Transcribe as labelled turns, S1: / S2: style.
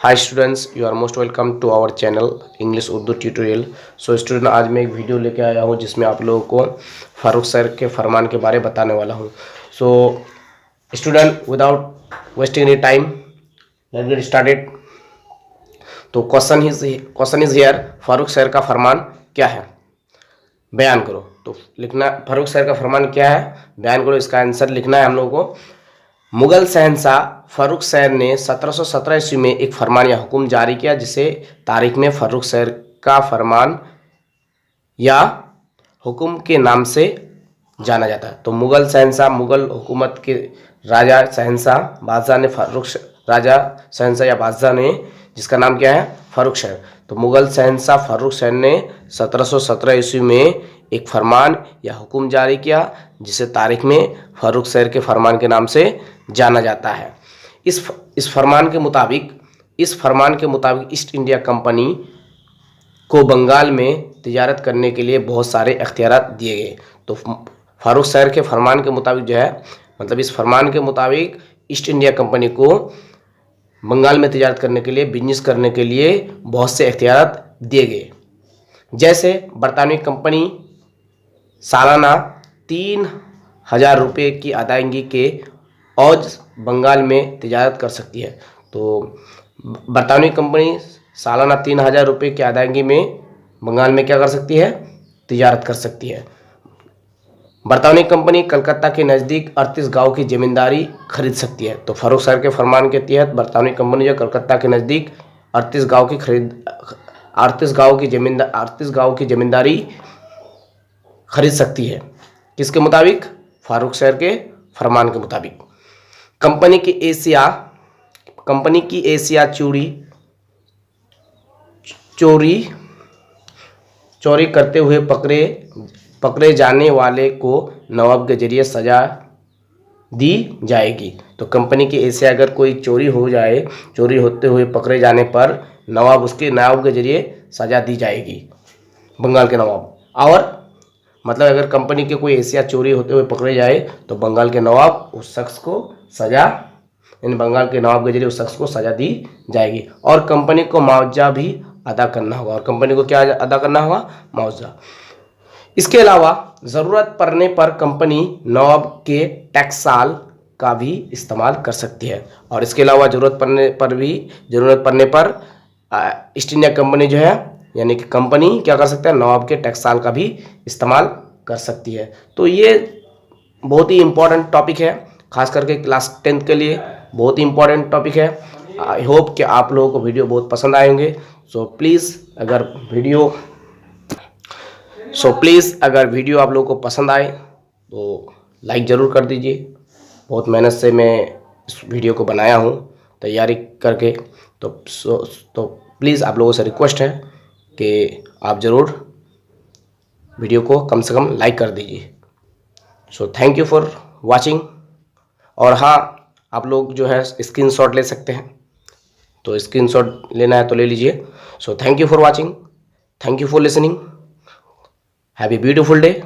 S1: Hi students, you are most welcome to our channel English Urdu tutorial. So student, आज मैं एक video लेके आया हूँ जिसमें आप लोगों को फारूक सर के फरमान के बारे में बताने वाला हूँ। So student, without wasting any time, let's get started. तो question is here, Farooq sir का फरमान क्या है, बयान करो। तो लिखना, फारूक सर का फरमान क्या है, बयान करो। इसका आंसर लिखना है हम लोगों को। मुगल शहंशाह फारूक सर ने 1717 ईस्वी में एक फरमान या हुक्म जारी किया जिसे तारीख में फारूक सर का फरमान या हुक्म के नाम से जाना जाता है। तो मुगल शहंशाह, मुगल हुकूमत के राजा शहंशाह बादशाह ने राजा शहंशाह या बादशाह ने, जिसका नाम क्या है, फारूक सर। तो मुगल शहंशाह फारूक सर ने 1717 ईस्वी में एक फरमान या हुक्म जारी किया जिसे तारीख में फारूक सर के फरमान के नाम से जाना जाता है। इस फरमान के मुताबिक ईस्ट इंडिया कंपनी को बंगाल में तिजारत करने के लिए बहुत सारे इख्तियारात दिए गए। तो फारूक सर के फरमान के मुताबिक जो है, मतलब इस फरमान के मुताबिक ईस्ट इंडिया कंपनी को बंगाल में तिजारत करने के लिए, बिजनेस करने के लिए बहुत से इख्तियारात दिए गए। जैसे बरतानवी कंपनी सालाना 3,000 रुपये की अदायगी के औज बंगाल में तिजारत कर सकती है। तो बरतानवी कंपनी सालाना 3,000 रुपये की अदायगी में बंगाल में क्या कर सकती है, तिजारत कर सकती है। बरतानवी कंपनी कलकत्ता के नज़दीक 38 गांव की ज़मींदारी खरीद सकती है। तो फारूक सर के फरमान के तहत बरतानवी कंपनी जो कलकत्ता के नज़दीक 38 गांव की ज़मींदारी खरीद सकती है। किसके मुताबिक? फारूक सर के फरमान के मुताबिक। कंपनी की एशिया चोरी करते हुए पकड़े जाने वाले को नवाब के जरिए सजा दी जाएगी। तो कंपनी की एशिया अगर कोई चोरी होते हुए पकड़े जाने पर नवाब के जरिए सजा दी जाएगी, बंगाल के नवाब। और मतलब अगर कंपनी के कोई एशिया चोरी होते हुए पकड़े जाए तो बंगाल के नवाब उस शख्स को बंगाल के नवाब के जरिए उस शख्स को सजा दी जाएगी। और कंपनी को मुआवजा भी अदा करना होगा। और कंपनी को क्या अदा करना होगा? मुआवजा। इसके अलावा ज़रूरत पड़ने पर कंपनी नवाब के टकसाल का भी इस्तेमाल कर सकती है। और इसके अलावा ज़रूरत पड़ने पर ईस्ट इंडिया कंपनी जो है, यानी कि कंपनी क्या कर सकता है, नवाब के टकसाल का भी इस्तेमाल कर सकती है। तो ये बहुत ही इम्पोर्टेंट टॉपिक है, खास करके क्लास 10 के लिए बहुत ही इम्पोर्टेंट टॉपिक है। आई होप कि आप लोगों को वीडियो बहुत पसंद आएंगे। सो प्लीज़ अगर वीडियो आप लोगों को पसंद आए तो लाइक ज़रूर कर दीजिए। बहुत मेहनत से मैं इस वीडियो को बनाया हूँ तैयारी करके। तो प्लीज़ आप लोगों से रिक्वेस्ट है कि आप ज़रूर वीडियो को कम से कम लाइक कर दीजिए। So thank you for watching. और हाँ, आप लोग जो है स्क्रीनशॉट ले सकते हैं, तो स्क्रीनशॉट लेना है तो ले लीजिए। So thank you for watching, thank you for listening, have a beautiful day.